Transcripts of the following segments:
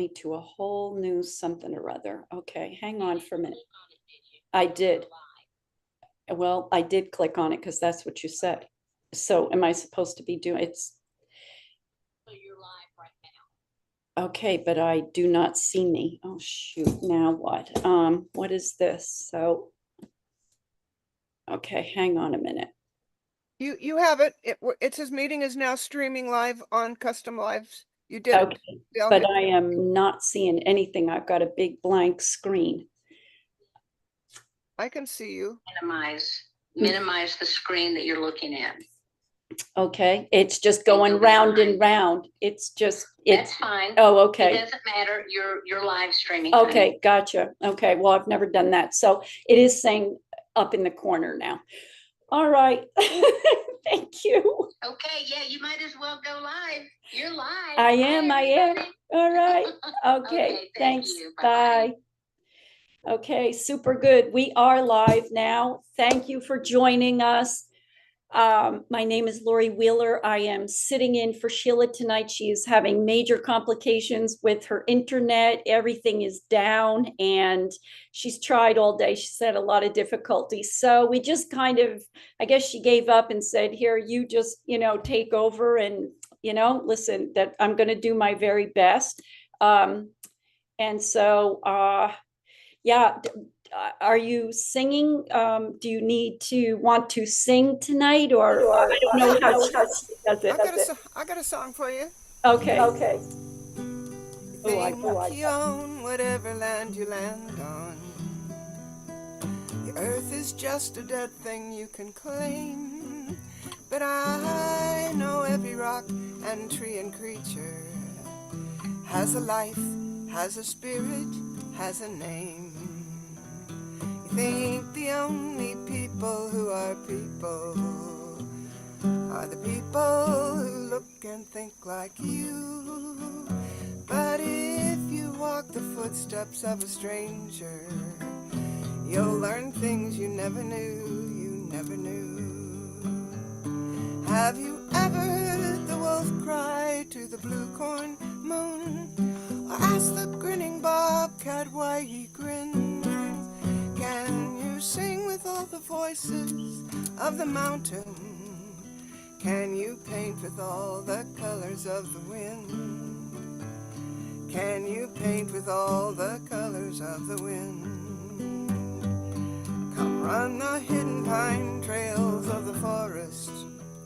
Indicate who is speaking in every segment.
Speaker 1: me to a whole new something or other. Okay, hang on for a minute. I did. Well, I did click on it because that's what you said. So am I supposed to be doing it's?
Speaker 2: So you're live right now.
Speaker 1: Okay, but I do not see me. Oh, shoot. Now what? What is this? So, okay, hang on a minute.
Speaker 3: You have it. It says meeting is now streaming live on Custom Lives. You did
Speaker 1: Okay,
Speaker 3: it.
Speaker 1: but I am not seeing anything. I've got a big blank screen.
Speaker 3: I can see you.
Speaker 2: Minimize the screen that you're looking at.
Speaker 1: Okay, it's just going round and round. It's just, it's
Speaker 2: That's fine.
Speaker 1: Oh, okay.
Speaker 2: It doesn't matter. You're live streaming.
Speaker 1: Okay, gotcha. Okay, well, I've never done that. So it is saying up in the corner now. All right. Thank you.
Speaker 2: Okay, yeah, you might as well go live. You're live.
Speaker 1: I am. All right. Okay,
Speaker 2: thank
Speaker 1: thanks.
Speaker 2: you.
Speaker 1: Bye. Okay, super good. We are live now. Thank you for joining us. My name is Lori Wheeler. I am sitting in for Sheila tonight. She is having major complications with her internet. Everything is down and she's tried all day. She's had a lot of difficulties. So we just kind of, I guess she gave up and said, here, you just, take over and, listen, that I'm going to do my very best. And so, yeah. Are you singing? Do you want to sing tonight, or I don't know how she does it.
Speaker 3: I got a song for you.
Speaker 1: Okay.
Speaker 3: Think you own whatever land you land on. The earth is just a dead thing you can claim. But I know every rock and tree and creature has a life, has a spirit, has a name. Think the only people who are people are the people who look and think like you. But if you walk the footsteps of a stranger, you'll learn things you never knew, Have you ever heard the wolf cry to the blue corn moon? Or ask the grinning bobcat why he grins? Can you sing with all the voices of the mountain? Can you paint with all the colors of the wind? Can you paint with all the colors of the wind? Come run the hidden pine trails of the forest.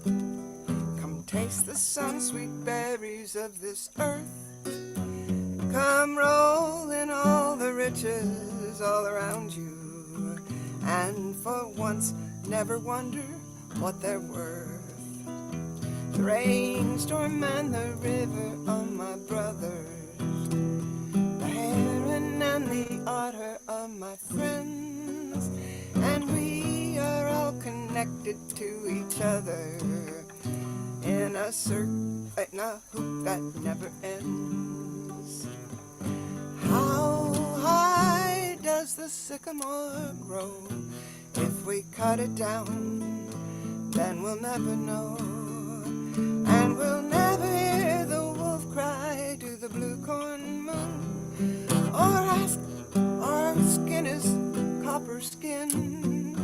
Speaker 3: Come taste the sun-sweet berries of this earth. Come roll in all the riches all around you. And for once, never wonder what they're worth. The rainstorm and the river are my brothers. The heron and the otter are my friends. And we are all connected to each other in a hoop that never ends. How high does the sycamore grow? If we cut it down, then we'll never know. And we'll never hear the wolf cry to the blue corn moon, or ask our skin is copper skin.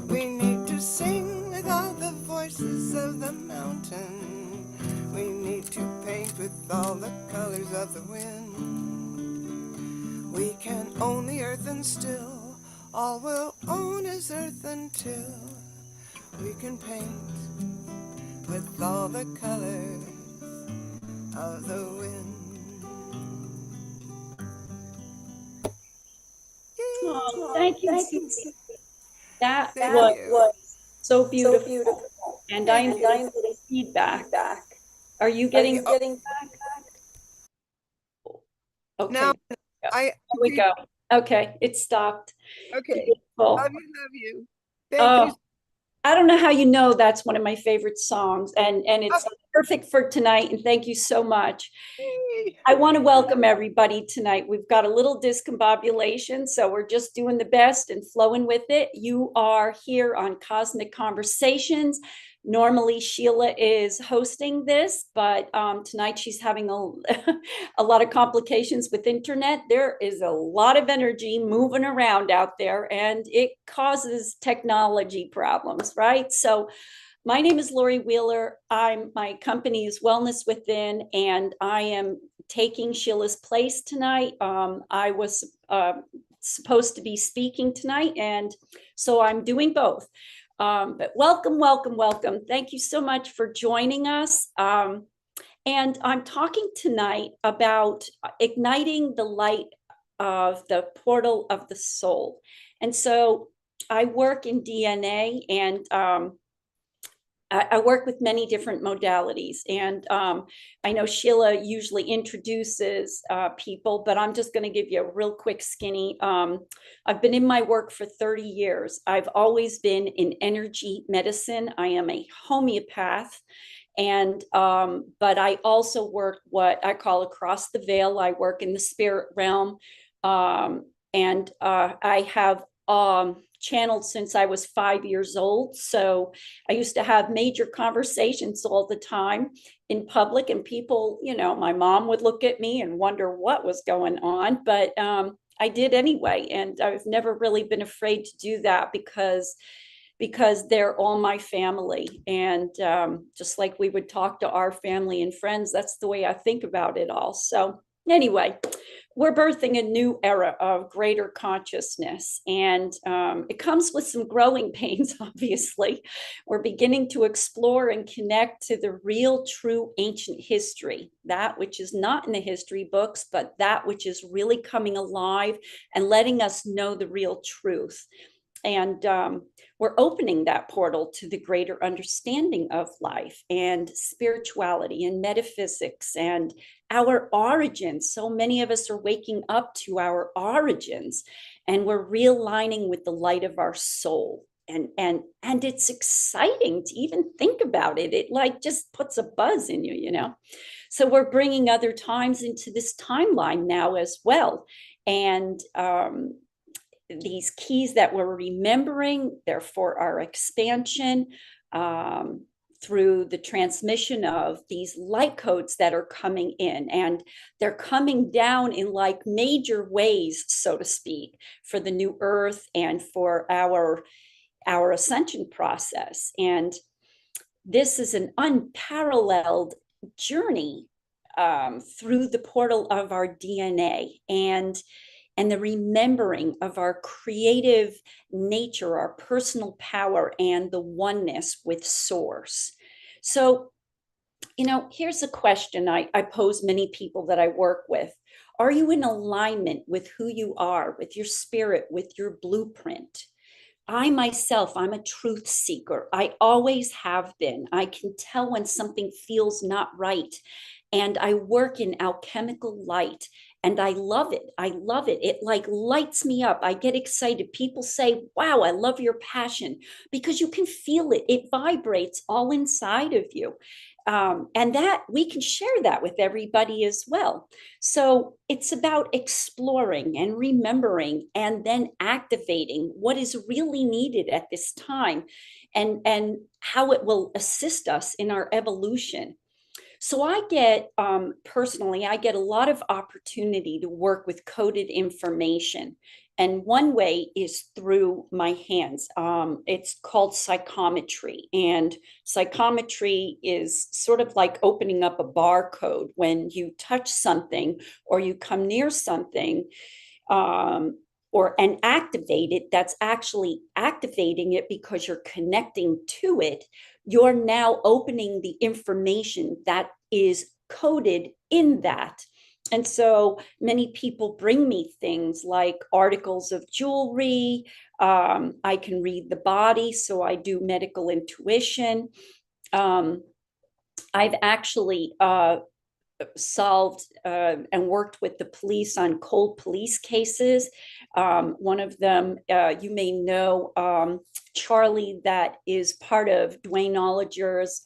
Speaker 3: We need to sing with all the voices of the mountain. We need to paint with all the colors of the wind. We can own the earth and still all we'll own is earth until we can paint with all the colors of the wind.
Speaker 1: Oh, thank you, Susie. That was so beautiful. And I'm getting feedback. Are you getting back? Okay.
Speaker 3: Now,
Speaker 1: Here we go. Okay, it stopped.
Speaker 3: Okay.
Speaker 1: Beautiful.
Speaker 3: Love you. Thank you.
Speaker 1: I don't know how you know that's one of my favorite songs, and it's perfect for tonight, and thank you so much. I want to welcome everybody tonight. We've got a little discombobulation, so we're just doing the best and flowing with it. You are here on Cosmic Conversations, Normally Sheila is hosting this, but tonight she's having a lot of complications with internet. There is a lot of energy moving around out there, and it causes technology problems, right? So my name is Lori Wheeler. My company is Wellness Within, and I am taking Sheila's place tonight. I was supposed to be speaking tonight, and so I'm doing both. But welcome, welcome, welcome. Thank you so much for joining us. And I'm talking tonight about igniting the light of the portal of the soul. And so I work in DNA, and I work with many different modalities, and I know Sheila usually introduces people, but I'm just going to give you a real quick skinny. I've been in my work for 30 years. I've always been in energy medicine. I am a homeopath, and but I also work what I call across the veil. I work in the spirit realm, and I have channeled since I was 5 years old. So I used to have major conversations all the time in public, and people, my mom would look at me and wonder what was going on, but I did anyway. And I've never really been afraid to do that because they're all my family. And just like we would talk to our family and friends, that's the way I think about it all. So anyway, we're birthing a new era of greater consciousness, and it comes with some growing pains, obviously. We're beginning to explore and connect to the real, true ancient history, that which is not in the history books, but that which is really coming alive and letting us know the real truth. And we're opening that portal to the greater understanding of life and spirituality and metaphysics and our origins. So many of us are waking up to our origins, and we're realigning with the light of our soul. And it's exciting to even think about it. It like just puts a buzz in you. So we're bringing other times into this timeline now as well. And these keys that we're remembering, they're for our expansion through the transmission of these light codes that are coming in, and they're coming down in like major ways, so to speak, for the new earth and for our ascension process. And this is an unparalleled journey through the portal of our DNA, and the remembering of our creative nature, our personal power, and the oneness with source. So, here's a question I pose many people that I work with. Are you in alignment with who you are, with your spirit, with your blueprint? I myself, I'm a truth seeker. I always have been. I can tell when something feels not right. And I work in alchemical light, and I love it. I love it. It like lights me up. I get excited. People say, wow, I love your passion, because you can feel it. It vibrates all inside of you. And that we can share that with everybody as well. So it's about exploring and remembering, and then activating what is really needed at this time, and how it will assist us in our evolution. So I get, personally, I get a lot of opportunity to work with coded information. And one way is through my hands. It's called psychometry. And psychometry is sort of like opening up a barcode. When you touch something or you come near something, and activate it, that's actually activating it because you're connecting to it. You're now opening the information that is coded in that. And so many people bring me things like articles of jewelry. I can read the body, so I do medical intuition. I've actually solved and worked with the police on cold police cases. One of them, you may know, Charlie, that is part of Dwayne Oliger's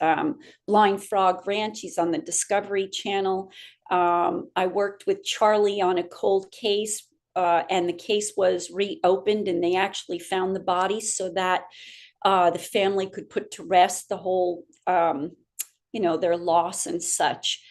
Speaker 1: Blind Frog Ranch. He's on the Discovery Channel. I worked with Charlie on a cold case, and the case was reopened, and they actually found the body, so that the family could put to rest the whole, their loss and such.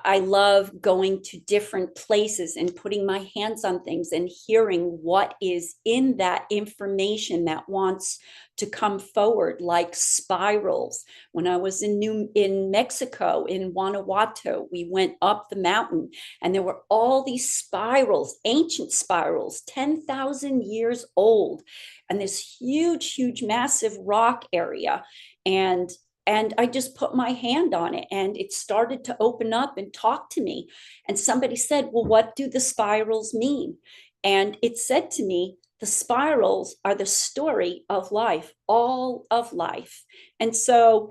Speaker 1: I love going to different places and putting my hands on things and hearing what is in that information that wants to come forward, like spirals. When I was in Mexico, in Guanajuato, we went up the mountain and there were all these spirals, ancient spirals, 10,000 years old, and this huge, massive rock area. And I just put my hand on it and it started to open up and talk to me. And somebody said, well, what do the spirals mean? And it said to me, the spirals are the story of life, all of life. And so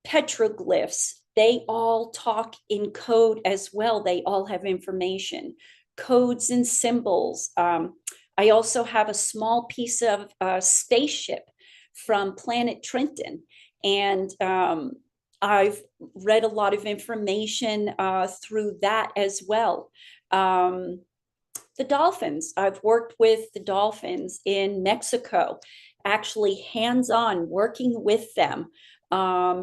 Speaker 1: petroglyphs, they all talk in code as well. They all have information, codes and symbols. I also have a small piece of spaceship from planet Trenton. And I've read a lot of information through that as well. The dolphins, I've worked with the dolphins in Mexico, actually hands-on working with them,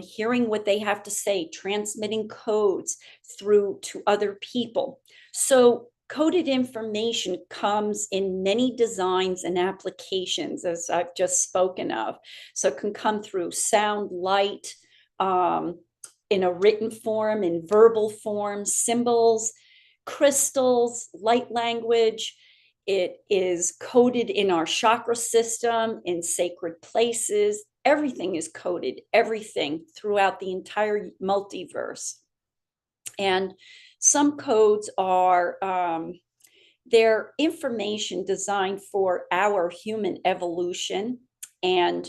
Speaker 1: hearing what they have to say, transmitting codes through to other people. So coded information comes in many designs and applications, as I've just spoken of. So it can come through sound, light, in a written form, in verbal form, symbols, crystals, light language. It is coded in our chakra system, in sacred places. Everything is coded, everything throughout the entire multiverse. And some codes are their information designed for our human evolution. And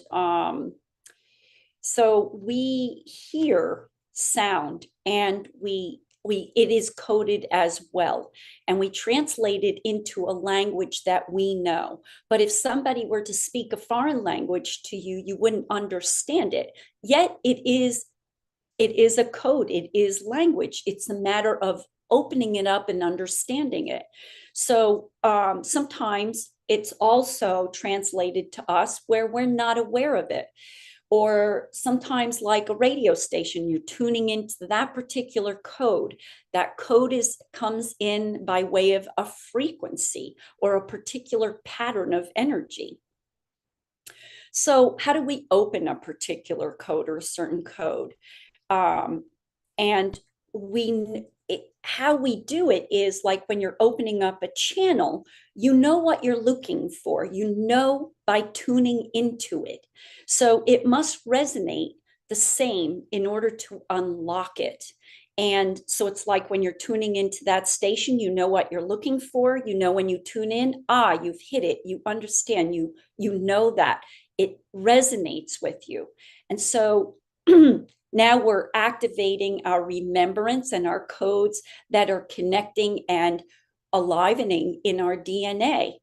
Speaker 1: so we hear sound and it is coded as well. And we translate it into a language that we know. But if somebody were to speak a foreign language to you, you wouldn't understand it. Yet it is a code, it is language. It's a matter of opening it up and understanding it. So sometimes it's also translated to us where we're not aware of it. Or sometimes, like a radio station, you're tuning into that particular code. That code comes in by way of a frequency or a particular pattern of energy. So how do we open a particular code or a certain code? And how we do it is like when you're opening up a channel, you know what you're looking for, you know, by tuning into it. So it must resonate the same in order to unlock it. And so it's like when you're tuning into that station, you know what you're looking for. You know, when you tune in, you've hit it. You understand, you know that it resonates with you. And so now we're activating our remembrance and our codes that are connecting and alivening in our DNA.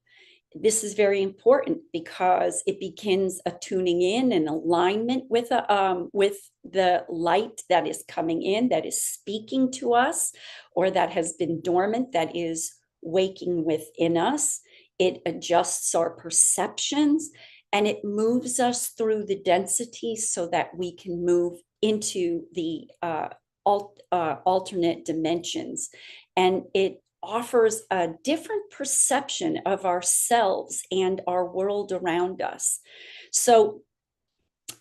Speaker 1: This is very important because it begins a tuning in and alignment with the light that is coming in, that is speaking to us, or that has been dormant, that is waking within us. It adjusts our perceptions and it moves us through the density so that we can move into the alternate dimensions. And it offers a different perception of ourselves and our world around us. So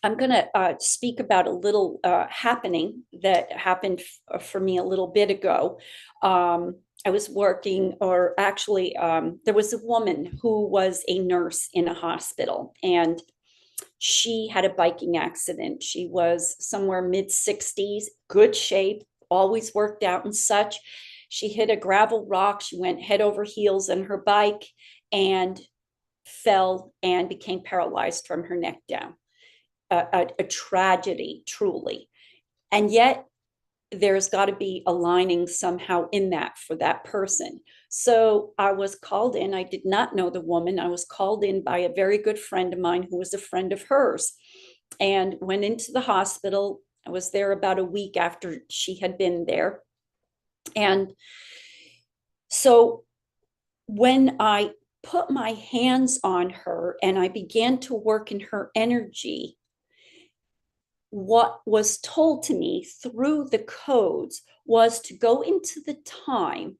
Speaker 1: I'm going to speak about a little happening that happened for me a little bit ago. I was working, or actually, there was a woman who was a nurse in a hospital, and she had a biking accident. She was somewhere mid-60s, good shape, always worked out and such. She hit a gravel rock. She went head over heels on her bike and fell and became paralyzed from her neck down. A tragedy, truly. And yet there's got to be a lining somehow in that for that person. So I was called in. I did not know the woman. I was called in by a very good friend of mine who was a friend of hers, and went into the hospital. I was there about a week after she had been there. And so when I put my hands on her and I began to work in her energy, what was told to me through the codes was to go into the time,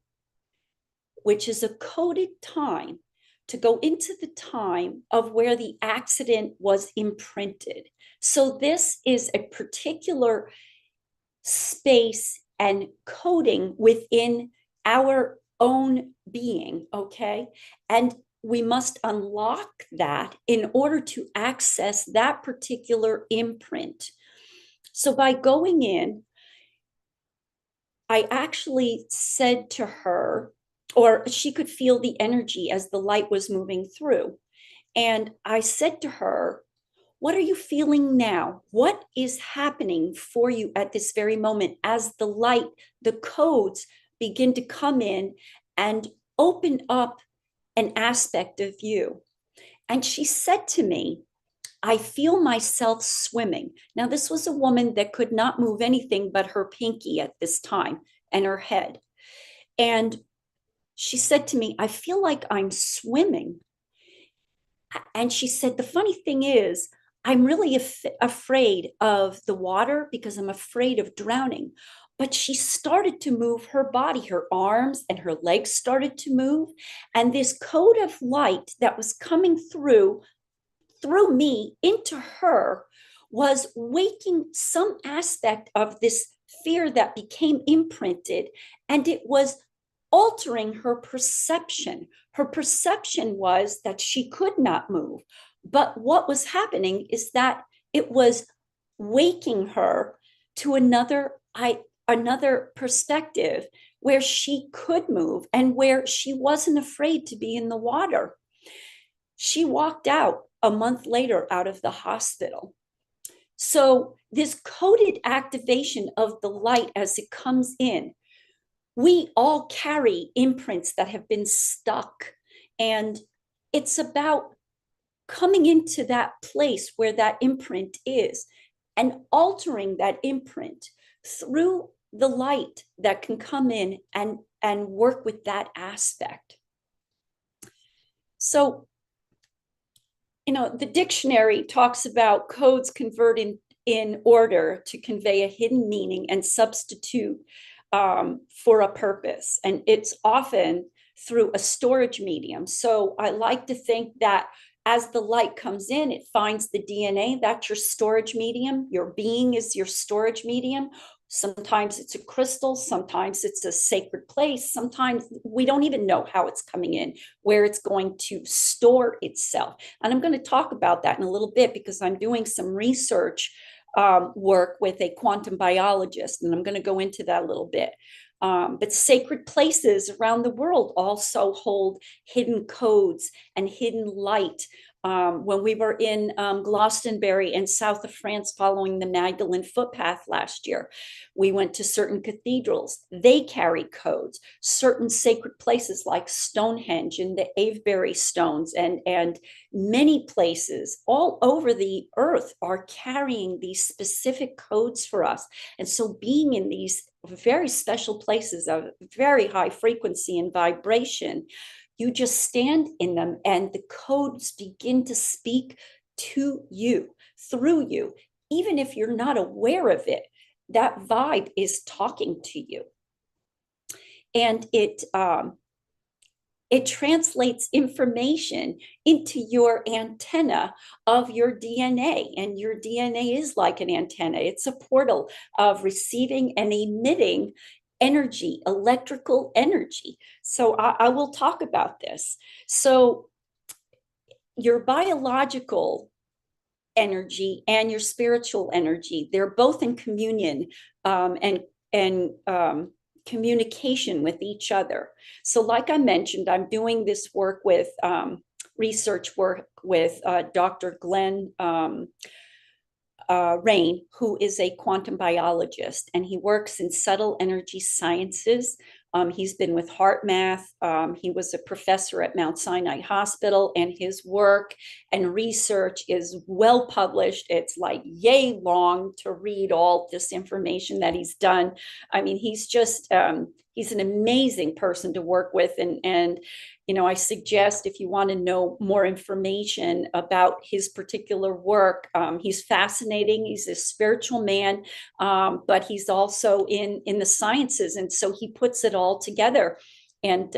Speaker 1: which is a coded time, to go into the time of where the accident was imprinted. So this is a particular space and coding within our own being, okay? And we must unlock that in order to access that particular imprint. So by going in, I actually said to her, or she could feel the energy as the light was moving through. And I said to her, what are you feeling now? What is happening for you at this very moment as the light, the codes begin to come in and open up an aspect of you? And she said to me, I feel myself swimming. Now, this was a woman that could not move anything but her pinky at this time and her head. And she said to me, I feel like I'm swimming. And she said, the funny thing is, I'm really afraid of the water because I'm afraid of drowning. But she started to move her body, her arms and her legs started to move. And this code of light that was coming through me into her was waking some aspect of this fear that became imprinted, and it was altering her perception. Her perception was that she could not move, but what was happening is that it was waking her to another perspective where she could move and where she wasn't afraid to be in the water. She walked out a month later out of the hospital. So this coded activation of the light as it comes in, we all carry imprints that have been stuck. And it's about coming into that place where that imprint is and altering that imprint through the light that can come in and work with that aspect. So the dictionary talks about codes convert in order to convey a hidden meaning and substitute for a purpose. And it's often through a storage medium. So I like to think that as the light comes in, it finds the DNA, that's your storage medium. Your being is your storage medium. Sometimes it's a crystal, sometimes it's a sacred place, sometimes we don't even know how it's coming in, where it's going to store itself. And I'm going to talk about that in a little bit because I'm doing some research work with a quantum biologist, and I'm going to go into that a little bit. But sacred places around the world also hold hidden codes and hidden light. When we were in Glastonbury in south of France following the Magdalene footpath last year, we went to certain cathedrals. They carry codes. Certain sacred places like Stonehenge and the Avebury stones and many places all over the earth are carrying these specific codes for us. And so being in these very special places of very high frequency and vibration, you just stand in them and the codes begin to speak to you, through you. Even if you're not aware of it, that vibe is talking to you. And it translates information into your antenna of your DNA. And your DNA is like an antenna. It's a portal of receiving and emitting energy, electrical energy. So I will talk about this. So your biological energy and your spiritual energy, they're both in communion and communication with each other. So like I mentioned, I'm doing this work with research work with Dr. Glenn Rain, who is a quantum biologist, and he works in subtle energy sciences. He's been with HeartMath. He was a professor at Mount Sinai Hospital, and his work and research is well published. It's like yay long to read all this information that he's done. I mean, he's just he's an amazing person to work with. And you know, I suggest if you want to know more information about his particular work, he's fascinating. He's a spiritual man, but he's also in the sciences, and so he puts it all together. And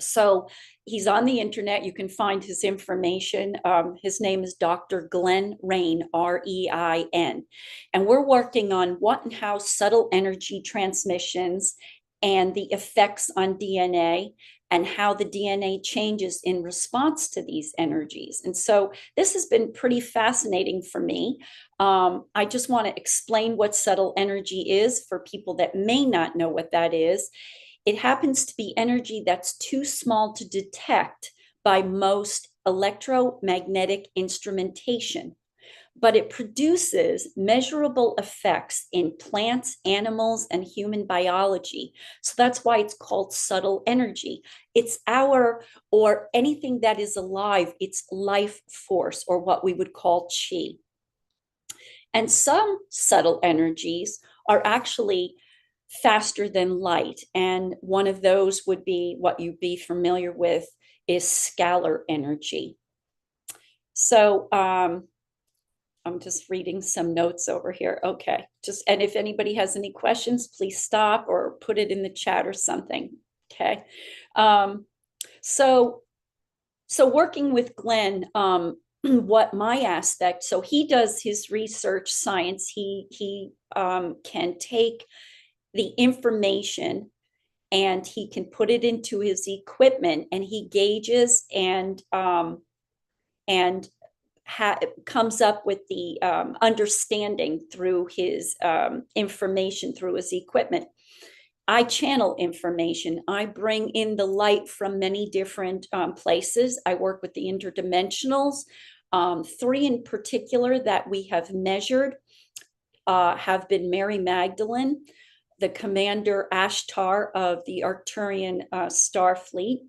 Speaker 1: so he's on the internet. You can find his information. His name is Dr. Glenn Rein, Rein. And we're working on what and how subtle energy transmissions and the effects on DNA and how the DNA changes in response to these energies. And so this has been pretty fascinating for me. I just want to explain what subtle energy is for people that may not know what that is. It happens to be energy that's too small to detect by most electromagnetic instrumentation, but it produces measurable effects in plants, animals, and human biology. So that's why it's called subtle energy. It's or anything that is alive, it's life force, or what we would call chi. And some subtle energies are actually faster than light. And one of those would be what you'd be familiar with is scalar energy. So I'm just reading some notes over here. Okay, and if anybody has any questions, please stop or put it in the chat or something. Okay. So working with Glenn, what my aspect, so he does his research science. He can take the information and he can put it into his equipment, and he gauges and comes up with the understanding through his information through his equipment. I channel information. I bring in the light from many different places. I work with the interdimensionals. Three in particular that we have measured have been Mary Magdalene, the commander Ashtar of the Arcturian star fleet,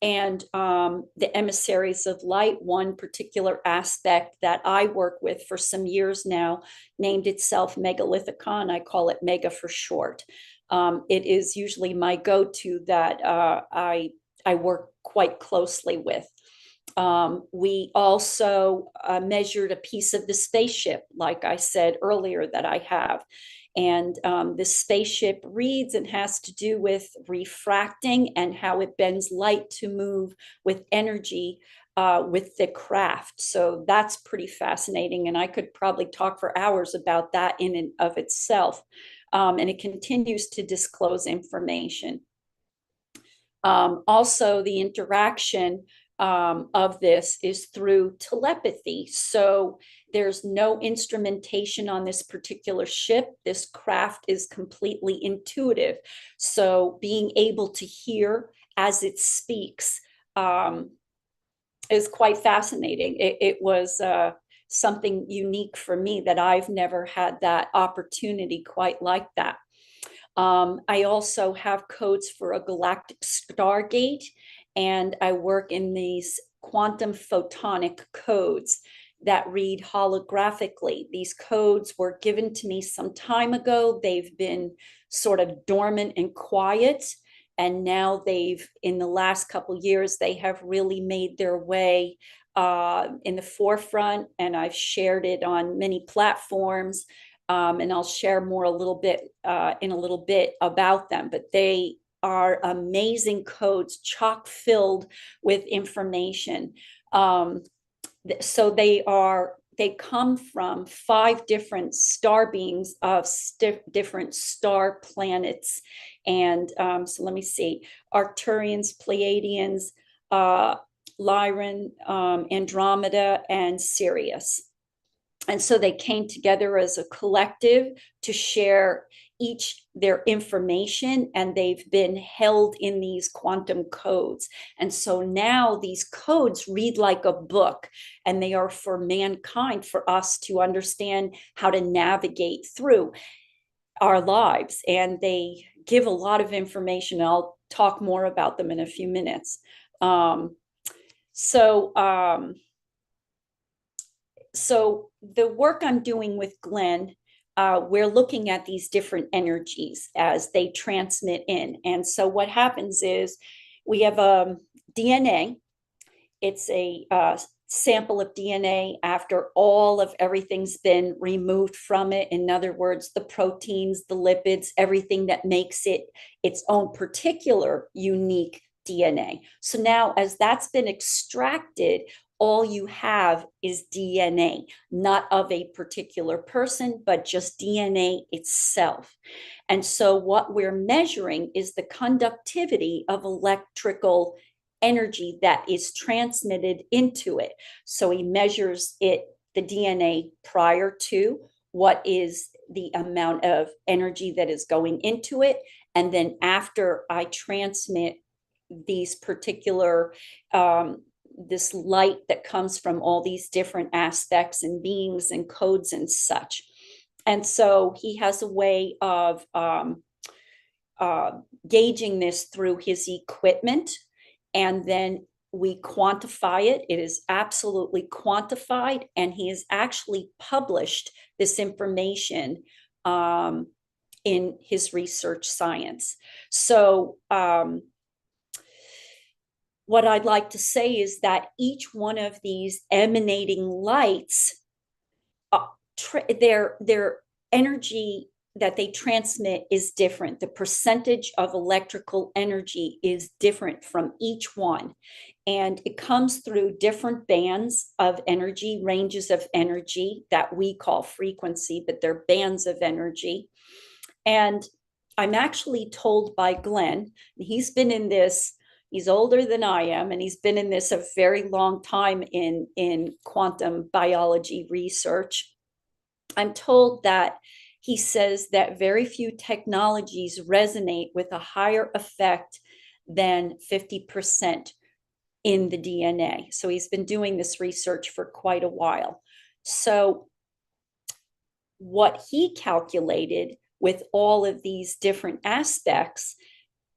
Speaker 1: and the emissaries of light. One particular aspect that I work with for some years now named itself Megalithicon. I call it Mega for short. It is usually my go-to that I work quite closely with. We also measured a piece of the spaceship, like I said earlier, that I have. And this spaceship reads and has to do with refracting and how it bends light to move with energy with the craft. So that's pretty fascinating. And I could probably talk for hours about that in and of itself. And it continues to disclose information. Also, the interaction of this is through telepathy. So there's no instrumentation on this particular ship. This craft is completely intuitive. So being able to hear as it speaks is quite fascinating. It was something unique for me that I've never had that opportunity quite like that. I also have codes for a galactic stargate, and I work in these quantum photonic codes that read holographically. These codes were given to me some time ago. They've been sort of dormant and quiet, and now in the last couple of years, they have really made their way in the forefront, and I've shared it on many platforms. And I'll share more in a little bit about them, but they are amazing codes, chock filled with information. So they come from 5 different star beings of different star planets. And so let me see, Arcturians, Pleiadians, Lyran, Andromeda, and Sirius. And so they came together as a collective to share each their information, and they've been held in these quantum codes. And so now these codes read like a book, and they are for mankind, for us to understand how to navigate through our lives. And they give a lot of information. I'll talk more about them in a few minutes. So the work I'm doing with Glenn, we're looking at these different energies as they transmit in. And so what happens is we have a DNA. It's a sample of DNA after all of everything's been removed from it. In other words, the proteins, the lipids, everything that makes it its own particular unique DNA. So now, as that's been extracted, all you have is DNA, not of a particular person, but just DNA itself. And so what we're measuring is the conductivity of electrical energy that is transmitted into it. So he measures it, the DNA prior to, what is the amount of energy that is going into it. And then after I transmit these particular, this light that comes from all these different aspects and beings and codes and such. And so he has a way of gauging this through his equipment. And then we quantify it. It is absolutely quantified. And he has actually published this information in his research science. So what I'd like to say is that each one of these emanating lights, their energy that they transmit is different. The percentage of electrical energy is different from each one. And it comes through different bands of energy, ranges of energy that we call frequency, but they're bands of energy. And I'm actually told by Glenn, he's been in this, he's older than I am, and he's been in this a very long time in quantum biology research. I'm told that he says that very few technologies resonate with a higher effect than 50% in the DNA. So he's been doing this research for quite a while. So what he calculated with all of these different aspects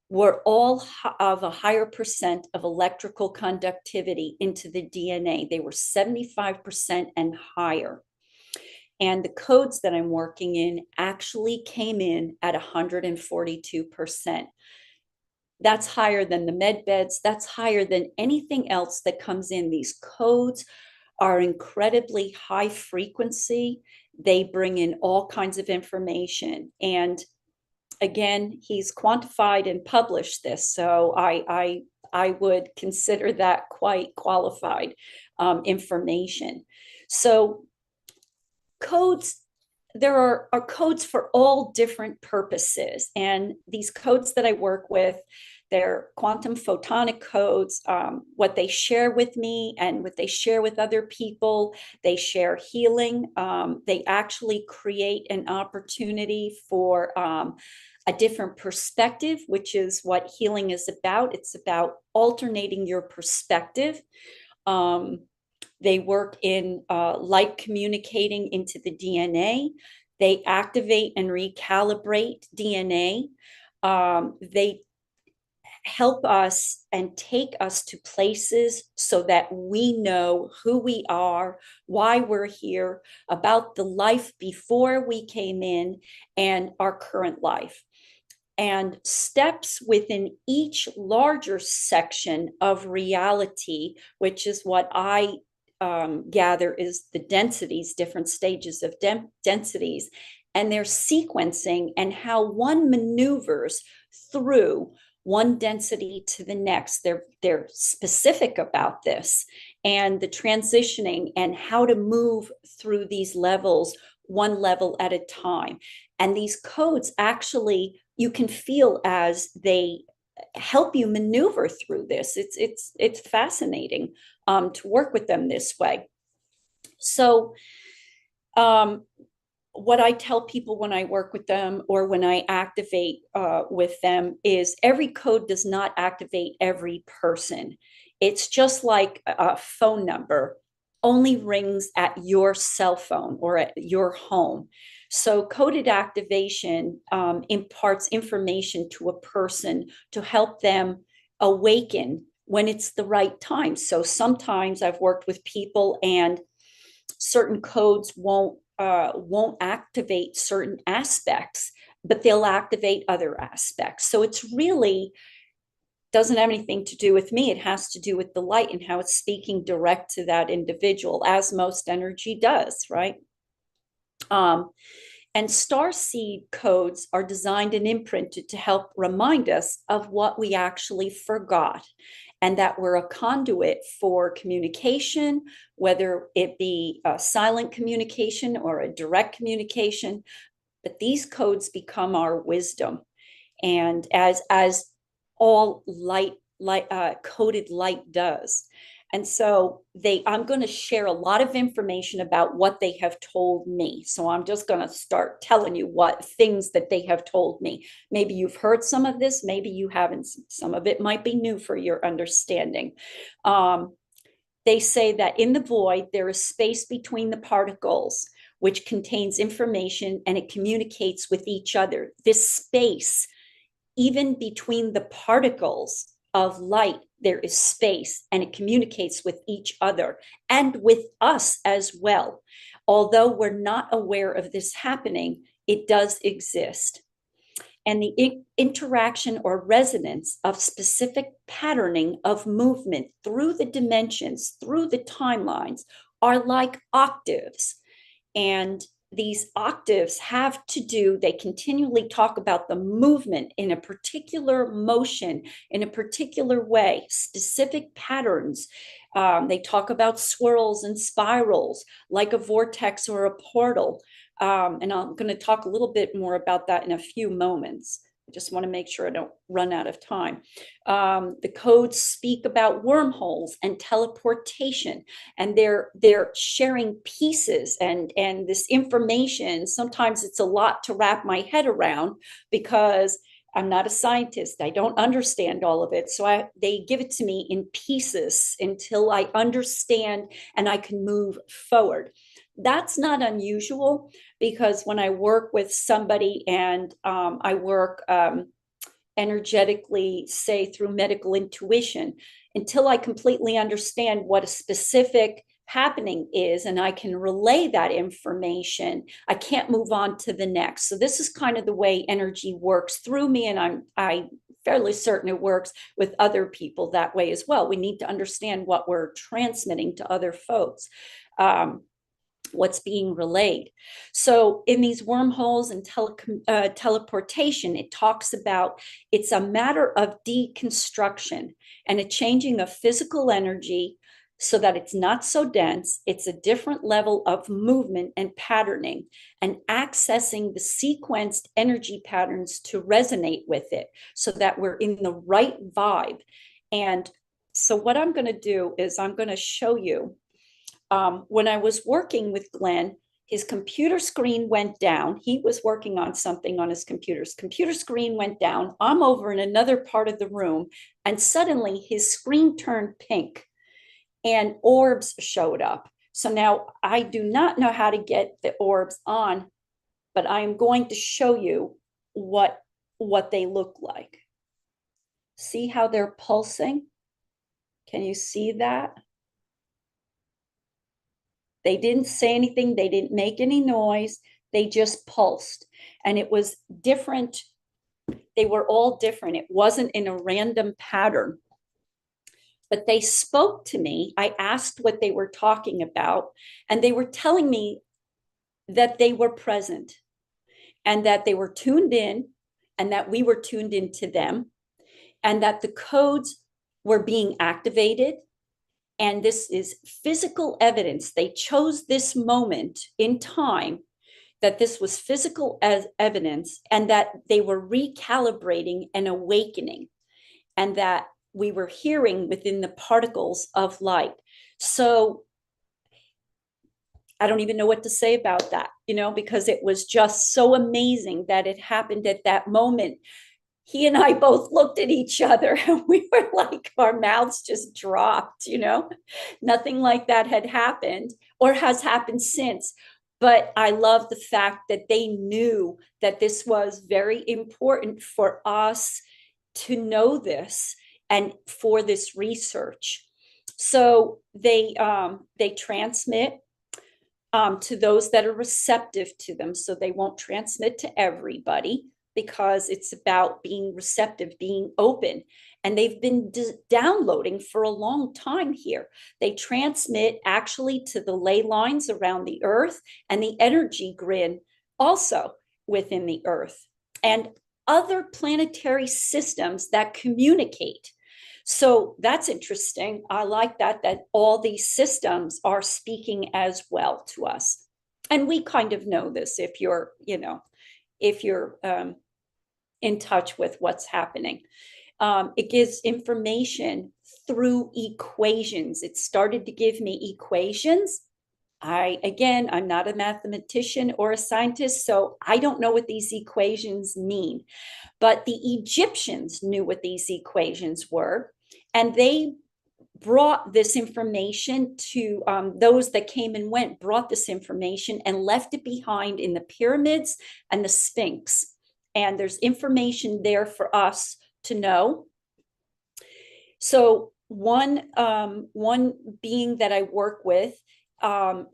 Speaker 1: were all of a higher percent of electrical conductivity into the DNA. They were 75% and higher. And the codes that I'm working in actually came in at 142%. That's higher than the med beds. That's higher than anything else that comes in. These codes are incredibly high frequency. They bring in all kinds of information. And again, he's quantified and published this. So I would consider that quite qualified information. So codes, there are codes for all different purposes. And these codes that I work with, they're quantum photonic codes. What they share with me and what they share with other people, they share healing. They actually create an opportunity for a different perspective, which is what healing is about. It's about alternating your perspective. They work in light communicating into the DNA. They activate and recalibrate DNA. They help us and take us to places so that we know who we are, why we're here, about the life before we came in, and our current life. And steps within each larger section of reality, which is what I gather is the densities, different stages of densities, and their sequencing and how one maneuvers through one density to the next. They're specific about this, and the transitioning and how to move through these levels, one level at a time. And these codes actually, you can feel as they help you maneuver through this. It's fascinating to work with them this way. So what I tell people when I work with them or when I activate with them is every code does not activate every person. It's just like a phone number only rings at your cell phone or at your home. So coded activation imparts information to a person to help them awaken when it's the right time. So sometimes I've worked with people and certain codes won't won't activate certain aspects, but they'll activate other aspects. So it's really doesn't have anything to do with me. It has to do with the light and how it's speaking direct to that individual, as most energy does, right? And starseed codes are designed and imprinted to help remind us of what we actually forgot, and that we're a conduit for communication, whether it be a silent communication or a direct communication. But these codes become our wisdom. And as all coded light does. And so I'm going to share a lot of information about what they have told me. So I'm just going to start telling you what things that they have told me. Maybe you've heard some of this, maybe you haven't. Some of it might be new for your understanding. They say that in the void, there is space between the particles, which contains information and it communicates with each other. This space, even between the particles of light, there is space and it communicates with each other and with us as well. Although we're not aware of this happening, it does exist. And the interaction or resonance of specific patterning of movement through the dimensions, through the timelines, are like octaves. And these octaves have to do, they continually talk about the movement in a particular motion, in a particular way, specific patterns. They talk about swirls and spirals, like a vortex or a portal. And I'm going to talk a little bit more about that in a few moments. I just want to make sure I don't run out of time. The codes speak about wormholes and teleportation, and they're sharing pieces and this information. Sometimes it's a lot to wrap my head around because I'm not a scientist. I don't understand all of it. So they give it to me in pieces until I understand and I can move forward. That's not unusual, because when I work with somebody and I work energetically, say through medical intuition, until I completely understand what a specific happening is and I can relay that information, I can't move on to the next. So this is kind of the way energy works through me, and I'm fairly certain it works with other people that way as well. We need to understand what we're transmitting to other folks. What's being relayed. So in these wormholes and teleportation, it talks about it's a matter of deconstruction and a changing of physical energy so that it's not so dense. It's a different level of movement and patterning, and accessing the sequenced energy patterns to resonate with it so that we're in the right vibe. And so what I'm going to do is I'm going to show you. When I was working with Glenn, his computer screen went down. He was working on something on his computer screen went down. I'm over in another part of the room, and suddenly his screen turned pink and orbs showed up. So now I do not know how to get the orbs on, but I am going to show you what they look like. See how they're pulsing? Can you see that? They didn't say anything. They didn't make any noise. They just pulsed. And it was different. They were all different. It wasn't in a random pattern. But they spoke to me. I asked what they were talking about, and they were telling me that they were present and that they were tuned in and that we were tuned into them and that the codes were being activated. And this is physical evidence. They chose this moment in time, that this was physical as evidence, and that they were recalibrating and awakening, and that we were hearing within the particles of light. So I don't even know what to say about that, because it was just so amazing that it happened at that moment. He and I both looked at each other and we were like, our mouths just dropped, Nothing like that had happened or has happened since. But I love the fact that they knew that this was very important for us to know this and for this research. So they transmit to those that are receptive to them. So they won't transmit to everybody because it's about being receptive, being open. And they've been downloading for a long time here. They transmit actually to the ley lines around the earth and the energy grid also within the earth and other planetary systems that communicate. So that's interesting. I like that all these systems are speaking as well to us. And we kind of know this if you're, if you're in touch with what's happening. It gives information through equations. It started to give me equations. I'm not a mathematician or a scientist, so I don't know what these equations mean. But the Egyptians knew what these equations were, and they brought this information to those that came and went, brought this information and left it behind in the pyramids and the Sphinx. And there's information there for us to know. So one being that I work with,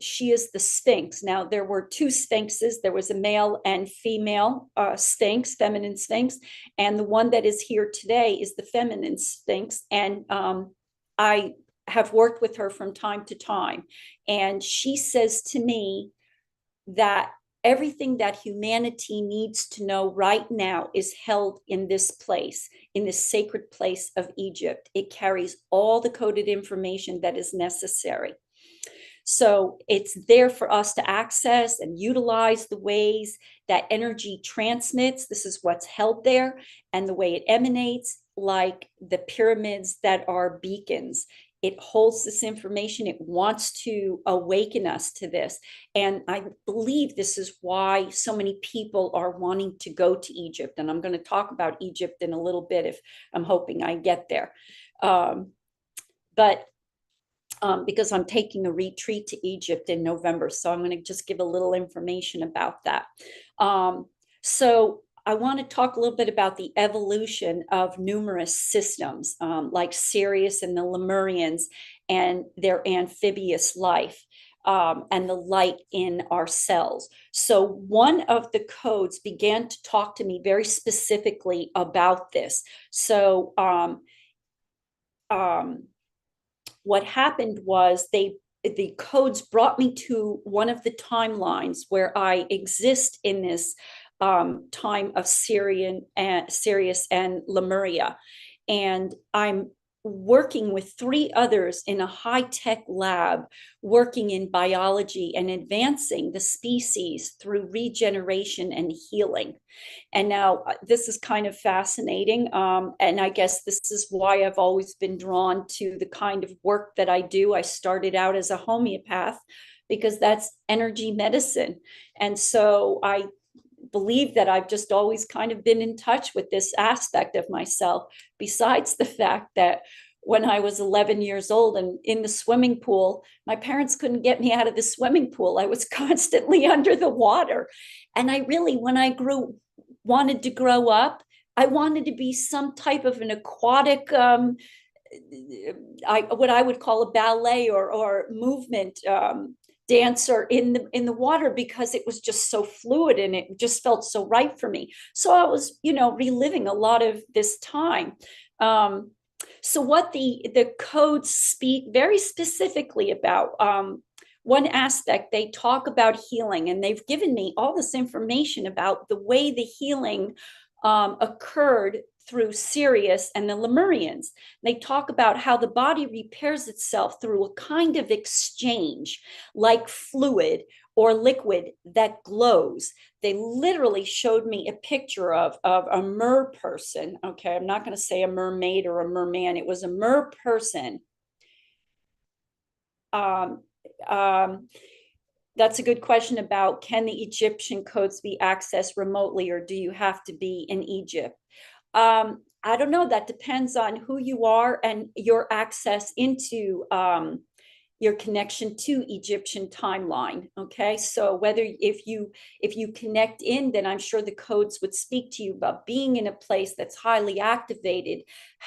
Speaker 1: she is the Sphinx. Now, there were two Sphinxes. There was a male and female Sphinx, feminine Sphinx. And the one that is here today is the feminine Sphinx. And I have worked with her from time to time. And she says to me that everything that humanity needs to know right now is held in this place, in this sacred place of Egypt. It carries all the coded information that is necessary. So it's there for us to access and utilize the ways that energy transmits. This is what's held there, and the way it emanates, like the pyramids that are beacons. It holds this information. It wants to awaken us to this. And I believe this is why so many people are wanting to go to Egypt. And I'm going to talk about Egypt in a little bit if I'm hoping I get there. Because I'm taking a retreat to Egypt in November. So I'm going to just give a little information about that. So I want to talk a little bit about the evolution of numerous systems like Sirius and the Lemurians and their amphibious life and the light in our cells. So one of the codes began to talk to me very specifically about this. So what happened was the codes brought me to one of the timelines where I exist in this time of Sirius and Lemuria. And I'm working with 3 others in a high-tech lab, working in biology and advancing the species through regeneration and healing. And now this is kind of fascinating. And I guess this is why I've always been drawn to the kind of work that I do. I started out as a homeopath because that's energy medicine. And so I believe that I've just always kind of been in touch with this aspect of myself, besides the fact that when I was 11 years old and in the swimming pool, my parents couldn't get me out of the swimming pool. I was constantly under the water. And I really, when I wanted to grow up, I wanted to be some type of an aquatic, what I would call a ballet or movement dancer in the water, because it was just so fluid and it just felt so right for me. So I was, reliving a lot of this time. So what the codes speak very specifically about, one aspect, they talk about healing, and they've given me all this information about the way the healing occurred through Sirius and the Lemurians. They talk about how the body repairs itself through a kind of exchange, like fluid or liquid that glows. They literally showed me a picture of a mer person. Okay, I'm not going to say a mermaid or a merman. It was a mer person. That's a good question about, can the Egyptian codes be accessed remotely, or do you have to be in Egypt? I don't know. That depends on who you are and your access into your connection to Egyptian timeline. Okay, so whether if you connect in, then I'm sure the codes would speak to you about being in a place that's highly activated.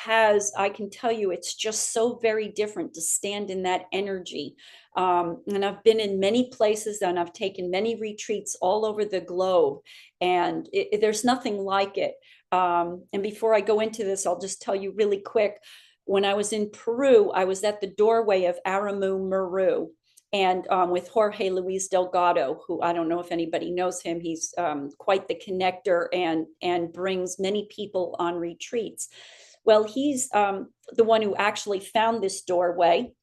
Speaker 1: I can tell you, it's just so very different to stand in that energy. And I've been in many places, and I've taken many retreats all over the globe, and there's nothing like it. And before I go into this, I'll just tell you really quick. When I was in Peru, I was at the doorway of Aramu Meru, and with Jorge Luis Delgado, who I don't know if anybody knows him. He's quite the connector and brings many people on retreats. Well, he's the one who actually found this doorway.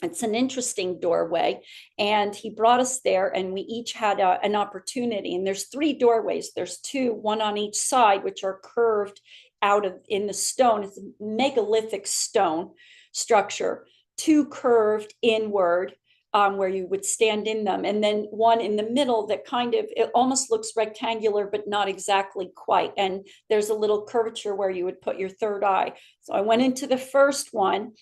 Speaker 1: It's an interesting doorway, and he brought us there, and we each had an opportunity. And there's 3 doorways. There's 2, one on each side, which are curved out of in the stone. It's a megalithic stone structure, 2 curved inward, where you would stand in them, and then one in the middle that it almost looks rectangular, but not exactly quite. And there's a little curvature where you would put your third eye. So I went into the first one.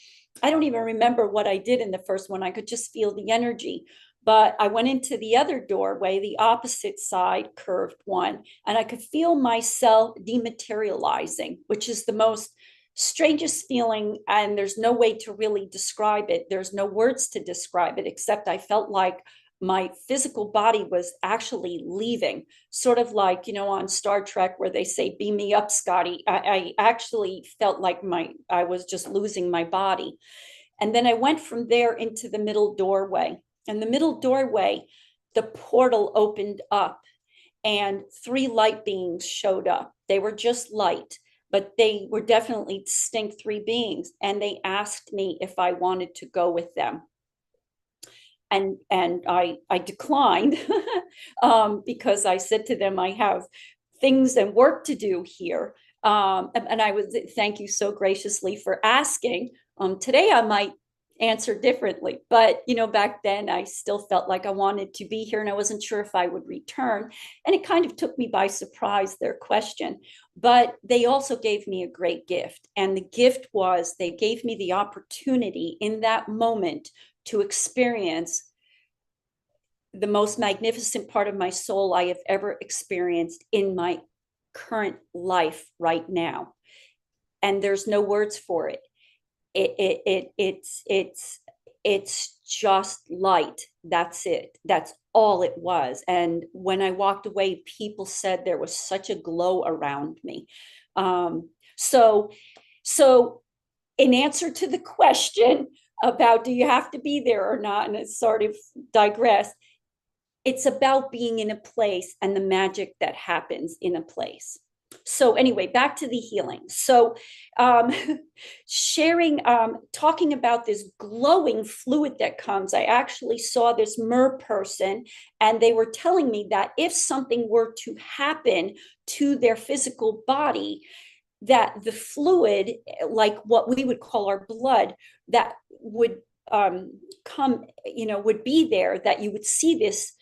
Speaker 1: I don't even remember what I did in the first one. I could just feel the energy. But I went into the other doorway, the opposite side, curved one, and I could feel myself dematerializing, which is the most strangest feeling. And there's no way to really describe it. There's no words to describe it, except I felt like my physical body was actually leaving, sort of like, on Star Trek where they say, beam me up, Scotty. I actually felt like I was just losing my body. And then I went from there into the middle doorway. And the middle doorway, the portal opened up, and 3 light beings showed up. They were just light, but they were definitely distinct 3 beings. And they asked me if I wanted to go with them. And I declined because I said to them, I have things and work to do here. And I was, thank you so graciously for asking. Today I might answer differently, but back then I still felt like I wanted to be here, and I wasn't sure if I would return. And it kind of took me by surprise, their question. But they also gave me a great gift. And the gift was, they gave me the opportunity in that moment to experience the most magnificent part of my soul I have ever experienced in my current life right now. And there's no words for it. It's just light. That's it. That's all it was. And when I walked away, people said there was such a glow around me. So in answer to the question about do you have to be there or not, and it's sort of digressed, it's about being in a place and the magic that happens in a place. So anyway, back to the healing. So talking about this glowing fluid that comes, I actually saw this mer person, and they were telling me that if something were to happen to their physical body, that the fluid, like what we would call our blood, that would come, would be there, that you would see this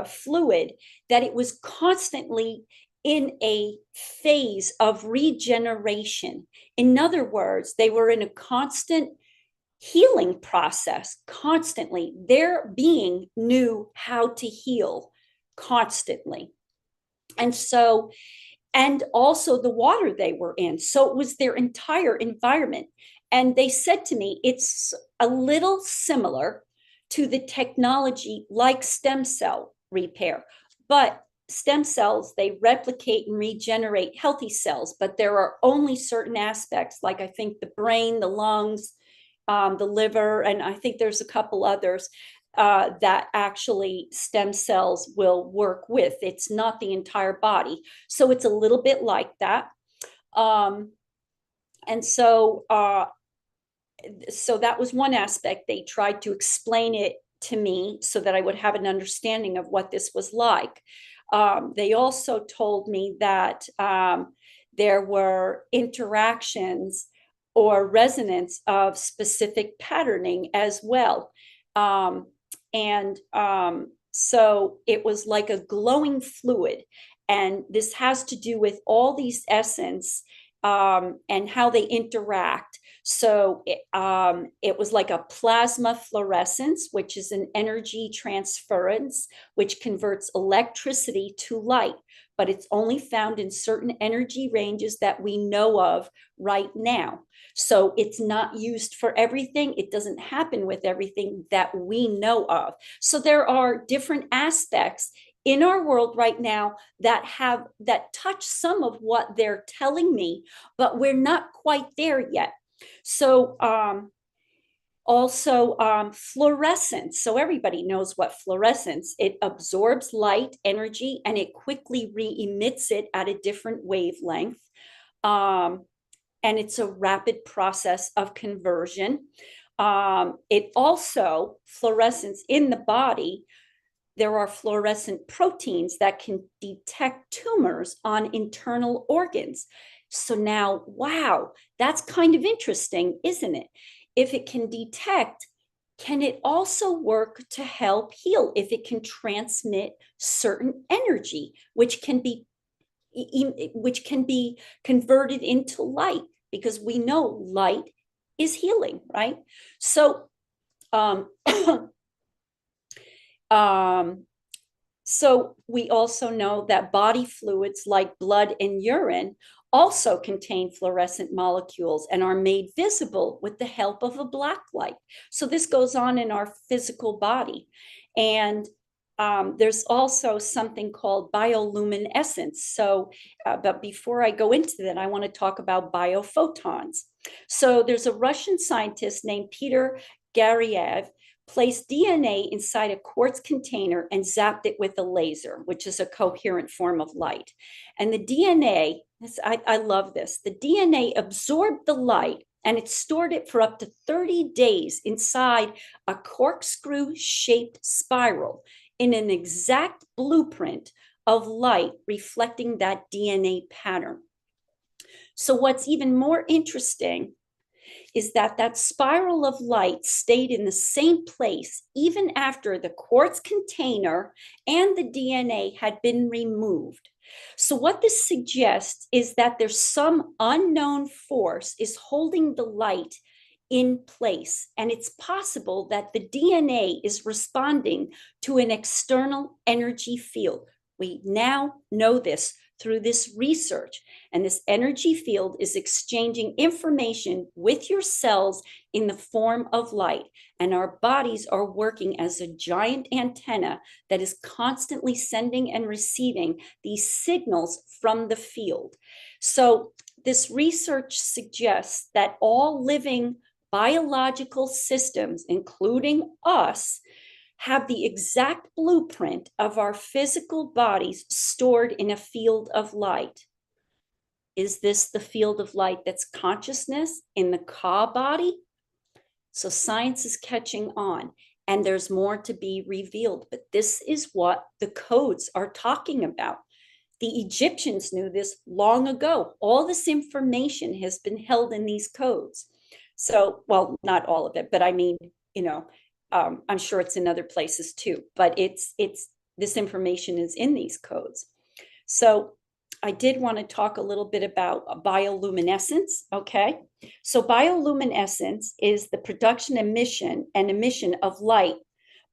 Speaker 1: fluid, that it was constantly in a phase of regeneration. In other words, they were in a constant healing process, constantly. Their being knew how to heal constantly. And also the water they were in. So it was their entire environment. And they said to me, it's a little similar to the technology like stem cell repair. But stem cells, they replicate and regenerate healthy cells, but there are only certain aspects, like I think the brain, the lungs, the liver, and I think there's a couple others that actually stem cells will work with. It's not the entire body. So it's a little bit like that. And so that was one aspect. They tried to explain it to me so that I would have an understanding of what this was like. They also told me that there were interactions or resonance of specific patterning as well. So it was like a glowing fluid. And this has to do with all these essence and how they interact. So it was like a plasma fluorescence, which is an energy transference, which converts electricity to light, but it's only found in certain energy ranges that we know of right now. So it's not used for everything. It doesn't happen with everything that we know of. So there are different aspects in our world right now that touch some of what they're telling me, but we're not quite there yet. So also fluorescence. So everybody knows what fluorescence. It absorbs light energy and it quickly re-emits it at a different wavelength. And it's a rapid process of conversion. It also, fluorescence in the body, there are fluorescent proteins that can detect tumors on internal organs. So now, wow, that's kind of interesting, isn't it? If it can detect, can it also work to help heal? If it can transmit certain energy, which can be converted into light, because we know light is healing, right? So so we also know that body fluids like blood and urine also contain fluorescent molecules and are made visible with the help of a black light. So this goes on in our physical body. And there's also something called bioluminescence. So, but before I go into that, I want to talk about biophotons. So there's a Russian scientist named Peter Garyaev placed DNA inside a quartz container and zapped it with a laser, which is a coherent form of light. And the DNA, I love this, the DNA absorbed the light and it stored it for up to 30 days inside a corkscrew-shaped spiral in an exact blueprint of light reflecting that DNA pattern. So what's even more interesting is that that spiral of light stayed in the same place even after the quartz container and the DNA had been removed. So what this suggests is that there's some unknown force is holding the light in place, and it's possible that the DNA is responding to an external energy field. We now know this through this research, and this energy field is exchanging information with your cells in the form of light, and our bodies are working as a giant antenna that is constantly sending and receiving these signals from the field. So this research suggests that all living biological systems, including us, have the exact blueprint of our physical bodies stored in a field of light. Is this the field of light that's consciousness in the Ka body? So science is catching on, and there's more to be revealed, but this is what the codes are talking about. The Egyptians knew this long ago. All this information has been held in these codes. So, well, not all of it, but I mean, I'm sure it's in other places too, but it's this information is in these codes. So I did want to talk a little bit about bioluminescence. Okay. So bioluminescence is the production and emission of light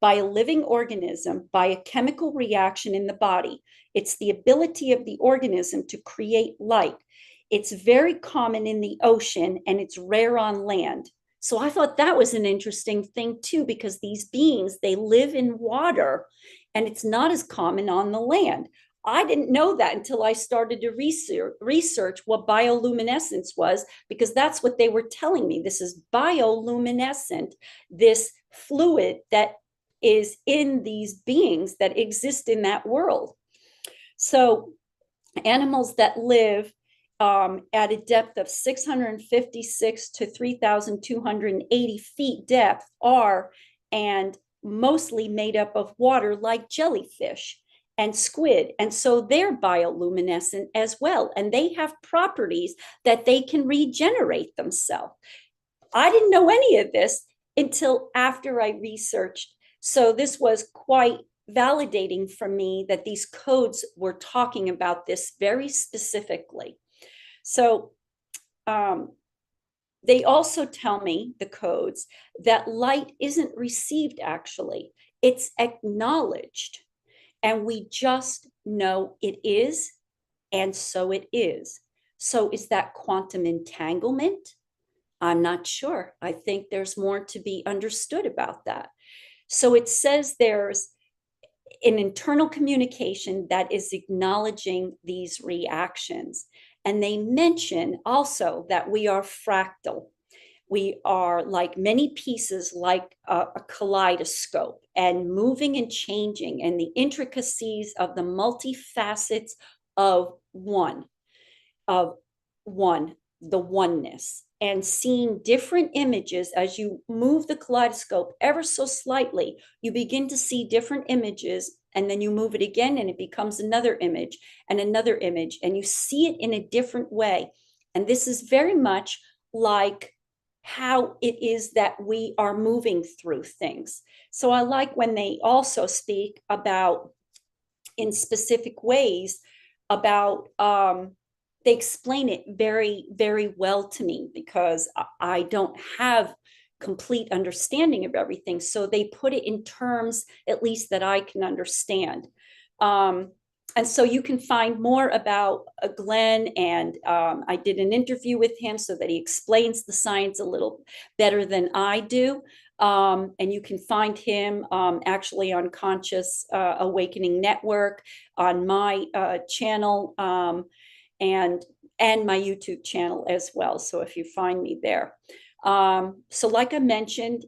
Speaker 1: by a living organism by a chemical reaction in the body. It's the ability of the organism to create light. It's very common in the ocean and it's rare on land. So I thought that was an interesting thing too, because these beings, they live in water and it's not as common on the land. I didn't know that until I started to research what bioluminescence was, because that's what they were telling me. This is bioluminescent, this fluid that is in these beings that exist in that world. So animals that live at a depth of 656 to 3,280 feet depth are, and mostly made up of water, like jellyfish and squid. And so they're bioluminescent as well. And they have properties that they can regenerate themselves. I didn't know any of this until after I researched. So this was quite validating for me that these codes were talking about this very specifically. So They also tell me, the codes, that light isn't received actually, it's acknowledged. And we just know it is, and so it is. So is that quantum entanglement? I'm not sure. I think there's more to be understood about that. So it says there's an internal communication that is acknowledging these reactions. And they mention also that we are fractal. We are like many pieces, like a kaleidoscope, and moving and changing, and the intricacies of the multifacets of one, of one, the oneness, and seeing different images as you move the kaleidoscope ever so slightly. You begin to see different images, and then you move it again, and it becomes another image and another image, and you see it in a different way. And this is very much like how it is that we are moving through things. So I like when they also speak about, in specific ways, about they explain it very, very well to me, because I don't have complete understanding of everything. So they put it in terms, at least, that I can understand. And so you can find more about Glenn, and I did an interview with him so that he explains the science a little better than I do. And you can find him actually on Conscious Awakening Network, on my channel, and my YouTube channel as well. So if you find me there. So like I mentioned,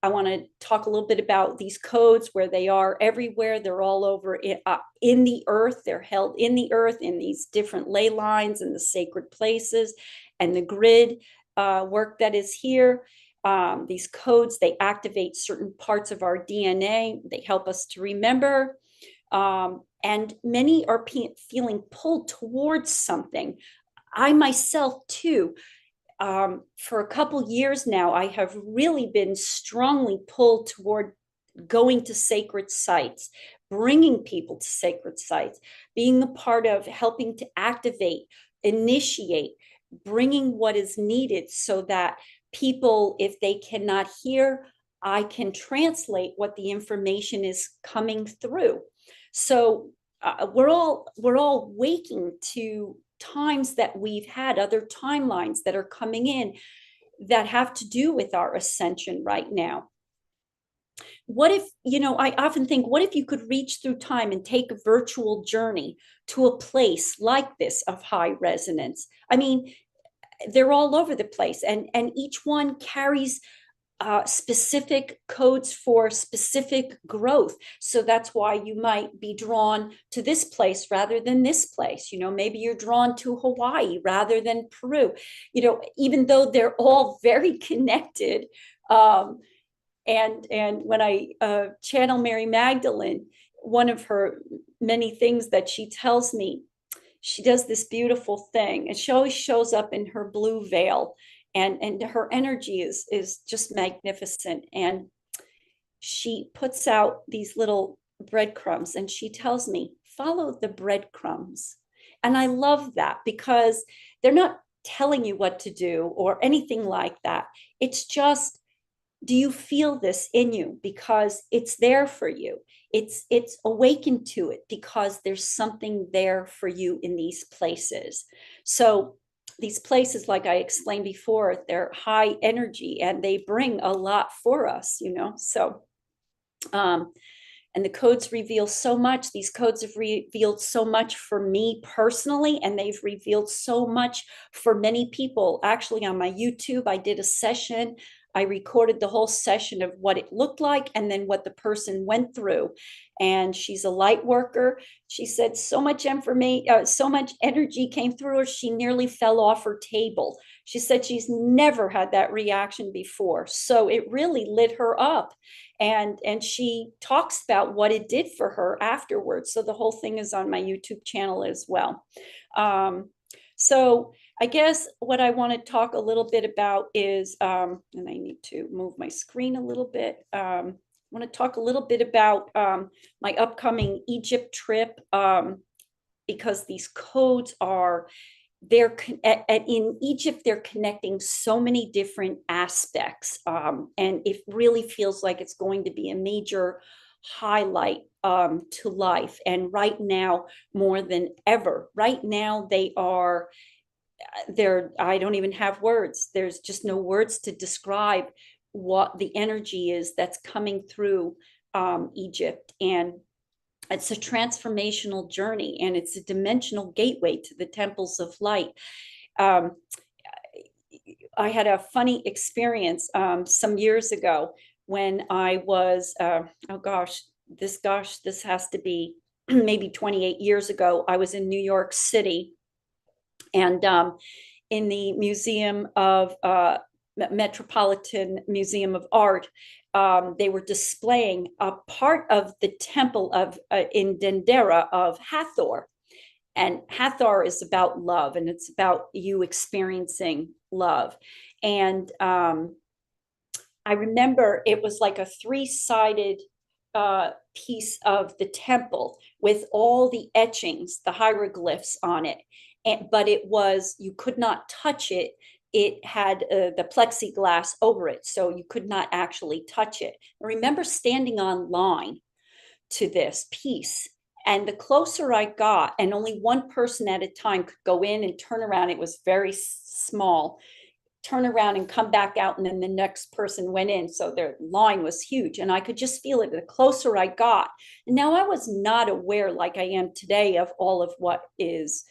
Speaker 1: I want to talk a little bit about these codes, where they are everywhere. They're all over in the earth. They're held in the earth, in these different ley lines and the sacred places, and the grid work that is here. These codes, they activate certain parts of our DNA. They help us to remember. And many are feeling pulled towards something. I myself too, for a couple years now, I have really been strongly pulled toward going to sacred sites, bringing people to sacred sites, being a part of helping to activate, initiate, bringing what is needed, so that people, if they cannot hear, I can translate what the information is coming through. So we're all waking to times that we've had, other timelines that are coming in that have to do with our ascension right now. What if, I often think, what if you could reach through time and take a virtual journey to a place like this of high resonance? I mean, they're all over the place, and each one carries specific codes for specific growth. So that's why you might be drawn to this place rather than this place. Maybe you're drawn to Hawaii rather than Peru, even though they're all very connected. And when I channel Mary Magdalene, one of her many things that she tells me, she does this beautiful thing, and she always shows up in her blue veil, and her energy is just magnificent. And she puts out these little breadcrumbs, and she tells me, follow the breadcrumbs. And I love that, because they're not telling you what to do or anything like that. It's just, do you feel this in you? Because it's there for you. It's awakened to it because there's something there for you in these places. So these places, like I explained before, they're high energy, and they bring a lot for us, so and the codes reveal so much. These codes have revealed so much for me personally, and they've revealed so much for many people. Actually, on my YouTube, I did a session. I recorded the whole session of what it looked like and then what the person went through. And she's a light worker. She said so much information, so much energy came through her, she nearly fell off her table. She said she's never had that reaction before. So it really lit her up. And she talks about what it did for her afterwards. So the whole thing is on my YouTube channel as well. So I guess what I want to talk a little bit about is, and I need to move my screen a little bit. I want to talk a little bit about my upcoming Egypt trip, because these codes are in Egypt, they're connecting so many different aspects, and it really feels like it's going to be a major highlight to life. And right now, more than ever, right now I don't even have words. There's just no words to describe what the energy is that's coming through Egypt. And it's a transformational journey, and it's a dimensional gateway to the temples of light. I had a funny experience some years ago when I was, this has to be maybe 28 years ago. I was in New York City, and in the Metropolitan Museum of Art, they were displaying a part of the temple of in Dendera of Hathor. And Hathor is about love, and it's about you experiencing love. And I remember it was like a three-sided piece of the temple with all the etchings, the hieroglyphs on it. But you could not touch it. It had the plexiglass over it, so you could not actually touch it. I remember standing online to this piece, and the closer I got, and only one person at a time could go in and turn around. It was very small, turn around and come back out, and then the next person went in. So their line was huge, and I could just feel it the closer I got. And now I was not aware, like I am today, of all of what is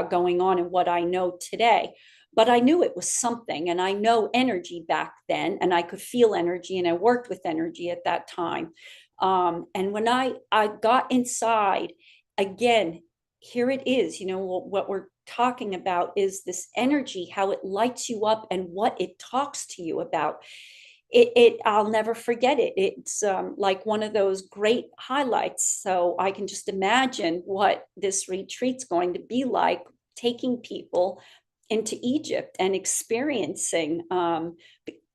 Speaker 1: going on and what I know today. But I knew it was something, and I know energy back then, and I could feel energy, and I worked with energy at that time. And when I got inside, again, here it is, what we're talking about is this energy, how it lights you up and what it talks to you about. I'll never forget it. It's like one of those great highlights. So I can just imagine what this retreat's going to be like, taking people into Egypt and experiencing,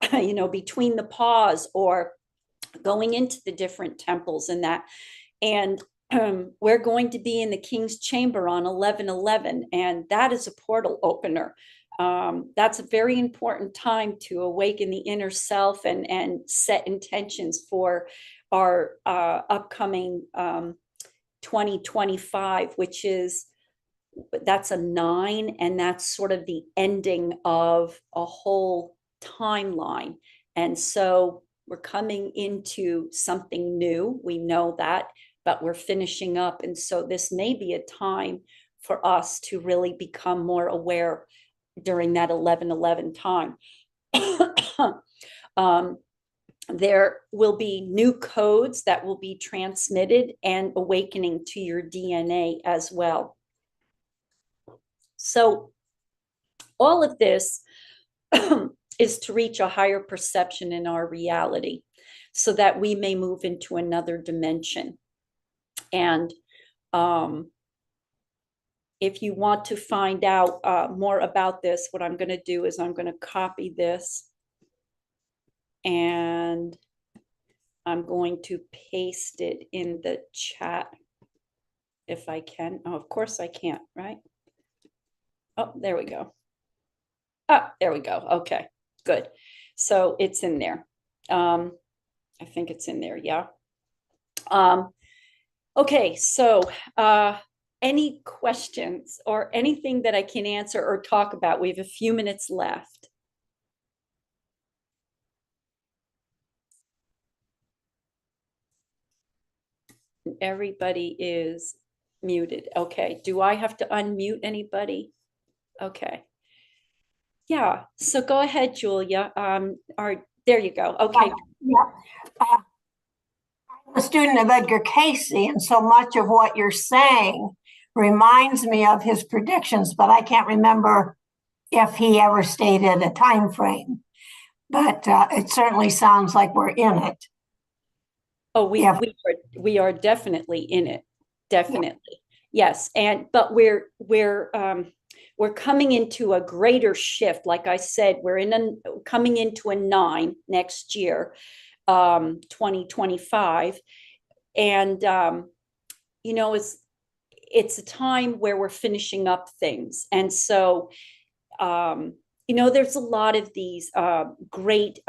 Speaker 1: between the pause or going into the different temples and that. And we're going to be in the King's Chamber on 11/11, and that is a portal opener. That's a very important time to awaken the inner self and set intentions for our upcoming 2025, that's a 9, and that's sort of the ending of a whole timeline. And so we're coming into something new. We know that, but we're finishing up. And so this may be a time for us to really become more aware during that 11/11 time. There will be new codes that will be transmitted and awakening to your DNA as well. So all of this is to reach a higher perception in our reality so that we may move into another dimension. And if you want to find out more about this, what I'm going to do is I'm going to copy this, and I'm going to paste it in the chat if I can. Oh, of course I can't, right? Oh, there we go. Oh, there we go. Okay, good. So it's in there. I think it's in there, yeah. Okay, so any questions or anything that I can answer or talk about? We have a few minutes left. Everybody is muted. Okay, do I have to unmute anybody? Okay. Yeah, so go ahead, Julia. There you go. Okay.
Speaker 4: Yeah. I'm a student of Edgar Casey, and so much of what you're saying reminds me of his predictions, but I can't remember if he ever stated a time frame. But it certainly sounds like we're in it.
Speaker 1: Oh, we are definitely in it. Definitely. Yeah. Yes. But we're coming into a greater shift. Like I said, we're coming into a 9 next year, 2025. And, it's a time where we're finishing up things. And so, there's a lot of these great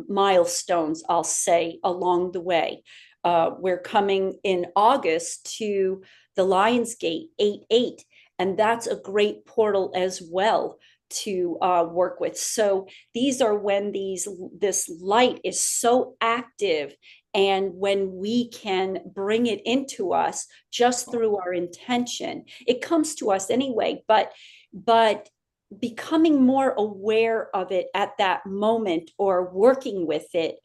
Speaker 1: milestones, I'll say, along the way. We're coming in August to the Lion's Gate 8-8, and that's a great portal as well to work with. So these are when this light is so active, and when we can bring it into us just through our intention. It comes to us anyway, but becoming more aware of it at that moment or working with it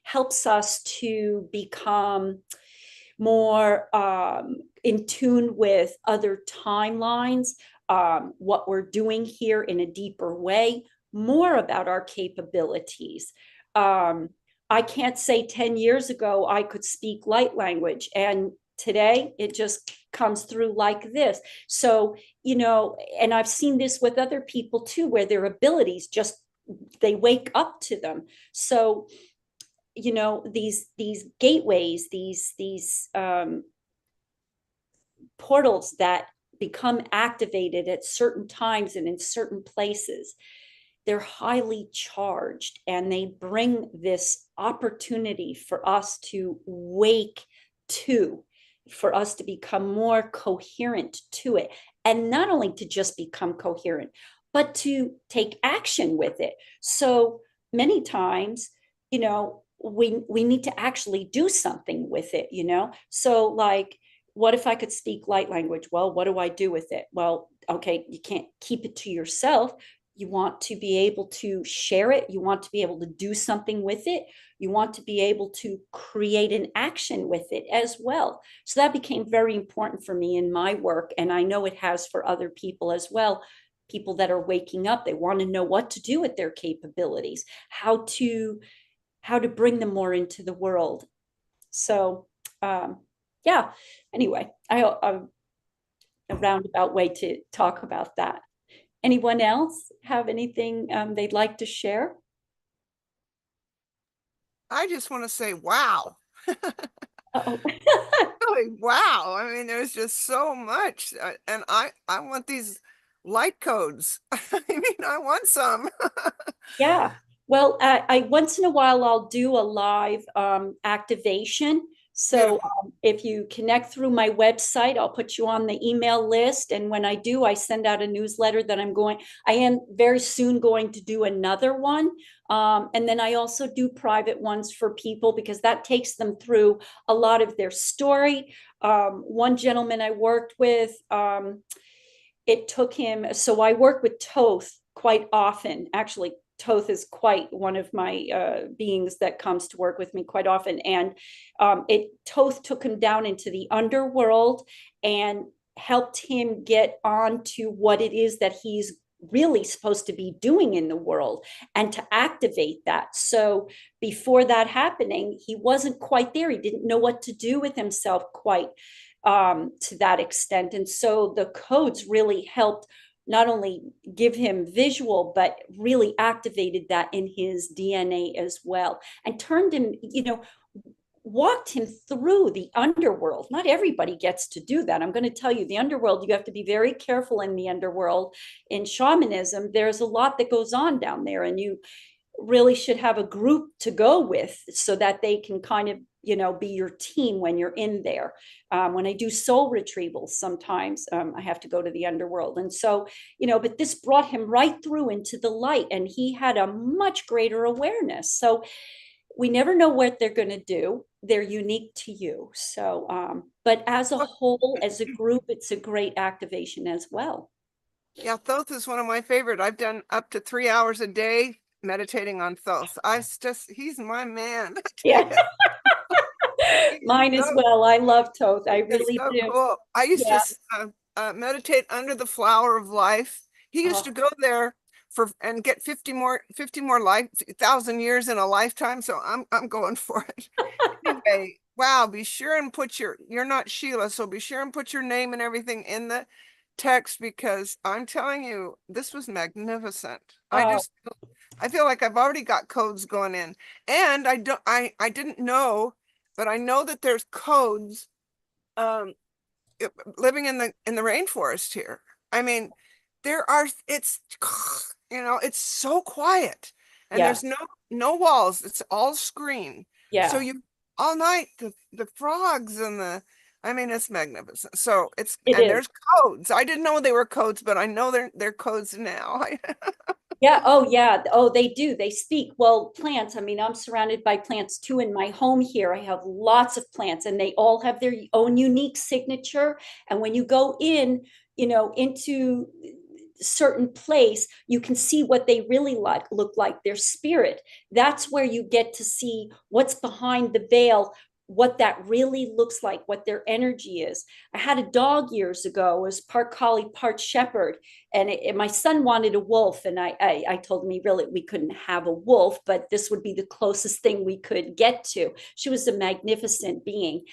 Speaker 1: helps us to become more in tune with other timelines, what we're doing here in a deeper way, more about our capabilities. I can't say 10 years ago I could speak light language, and today it just comes through like this. So, and I've seen this with other people too, where their abilities just, they wake up to them. So, these gateways, these portals that become activated at certain times and in certain places, they're highly charged, and they bring this opportunity for us to wake to, for us to become more coherent to it. And not only to just become coherent, but to take action with it. So many times, we need to actually do something with it, So like, what if I could speak light language? Well, what do I do with it? Well, okay, you can't keep it to yourself. You want to be able to share it. You want to be able to do something with it. You want to be able to create an action with it as well. So that became very important for me in my work. And I know it has for other people as well. People that are waking up, they want to know what to do with their capabilities, how to bring them more into the world. So, yeah, anyway, a roundabout way to talk about that. Anyone else have anything they'd like to share?
Speaker 3: I just want to say, wow.
Speaker 1: Uh-oh.
Speaker 3: Really, wow. I mean, there's just so much. And I want these light codes. I mean, I want some.
Speaker 1: Yeah. Well, I once in a while I'll do a live activation. So
Speaker 3: Beautiful.
Speaker 1: if you connect through my website, I'll put you on the email list. And when I do, I send out a newsletter that I am very soon going to do another one. And then I also do private ones for people, because that takes them through a lot of their story. One gentleman I worked with, it took him, so I work with Toth quite often. Actually, Toth is quite one of my beings that comes to work with me quite often. And Toth took him down into the underworld and helped him get on to what it is that he's really supposed to be doing in the world, and to activate that. So before that happening, he wasn't quite there. He didn't know what to do with himself quite to that extent. And so the codes really helped not only give him visual, but really activated that in his DNA as well, and turned him, walked him through the underworld. Not everybody gets to do that. I'm going to tell you, the underworld, you have to be very careful in the underworld. In shamanism, there's a lot that goes on down there, and you really should have a group to go with so that they can kind of, be your team when you're in there. When I do soul retrievals, sometimes I have to go to the underworld. And so, but this brought him right through into the light, and he had a much greater awareness. So we never know what they're going to do. They're unique to you. So, but as a whole, as a group, it's a great activation as well.
Speaker 3: Yeah, Thoth is one of my favorite. I've done up to 3 hours a day meditating on Thoth. He's my man.
Speaker 1: Yeah. Mine as well. I love Toth. I
Speaker 3: It's
Speaker 1: really
Speaker 3: so
Speaker 1: do.
Speaker 3: cool. I used
Speaker 1: Yeah.
Speaker 3: to meditate under the flower of life. He used
Speaker 1: Oh,
Speaker 3: to go there and get 50 more life, 1,000 years in a lifetime. So I'm going for it. Anyway, wow, be sure and put you're not Sheila, so be sure and put your name and everything in the text, because I'm telling you, this was magnificent.
Speaker 1: oh,
Speaker 3: I feel like I've already got codes going in, and I didn't know, but I know that there's codes. living in the rainforest here. I mean, it's it's so quiet, and
Speaker 1: Yeah,
Speaker 3: there's no walls. It's all screen. So
Speaker 1: yeah,
Speaker 3: you all night the frogs and I mean, it's magnificent. So
Speaker 1: it
Speaker 3: and
Speaker 1: is.
Speaker 3: there's codes. I didn't know they were codes, but I know they're codes now.
Speaker 1: Yeah. Oh, yeah. Oh, they do. They speak. Well, plants. I mean, I'm surrounded by plants too in my home here. I have lots of plants and they all have their own unique signature. And when you go in, into certain place, you can see what they really look like, their spirit. That's where you get to see what's behind the veil, what that really looks like, what their energy is. I had a dog years ago, it was part collie, part shepherd, and my son wanted a wolf, and I told him really we couldn't have a wolf, but this would be the closest thing we could get to. She was a magnificent being,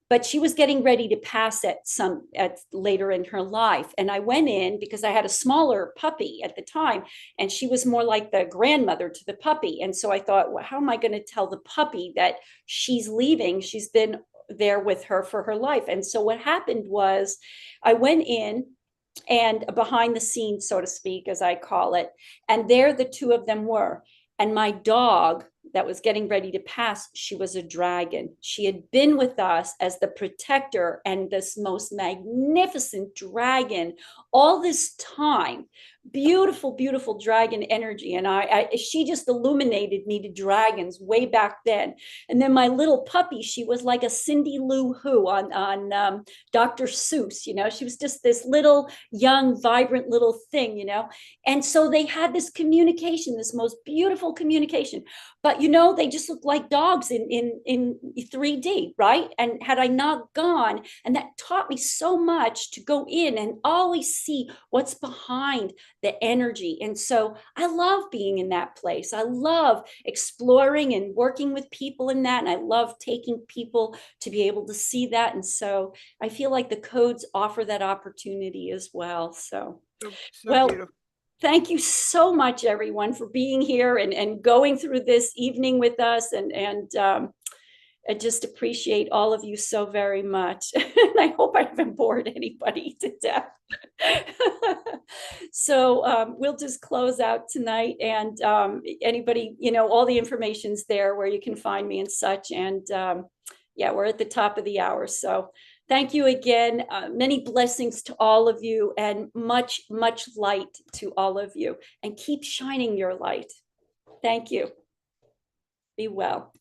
Speaker 1: but she was getting ready to pass at later in her life, and I went in because I had a smaller puppy at the time, and she was more like the grandmother to the puppy. And so I thought, well, how am I going to tell the puppy that she's leaving? She's been there with her for her life. And so what happened was I went in, and behind the scenes, so to speak, as I call it. And there the two of them were. And my dog that was getting ready to pass, she was a dragon. She had been with us as the protector and this most magnificent dragon all this time. Beautiful, beautiful dragon energy. And she just illuminated me to dragons way back then. And then my little puppy, she was like a Cindy Lou Who on Dr. Seuss. She was just this little young, vibrant little thing. And so they had this communication, this most beautiful communication. But they just look like dogs in 3D, right? And had I not gone, and that taught me so much to go in and always see what's behind the energy. And so I love being in that place. I love exploring and working with people in that. And I love taking people to be able to see that. And so I feel like the codes offer that opportunity as well. So,
Speaker 3: So
Speaker 1: well,
Speaker 3: beautiful.
Speaker 1: thank you so much, everyone, for being here and going through this evening with us. And I just appreciate all of you so very much. And I hope I haven't bored anybody to death. So we'll just close out tonight. And anybody, all the information's there where you can find me and such. And yeah, we're at the top of the hour. So thank you again. Many blessings to all of you and much, much light to all of you. And keep shining your light. Thank you. Be well.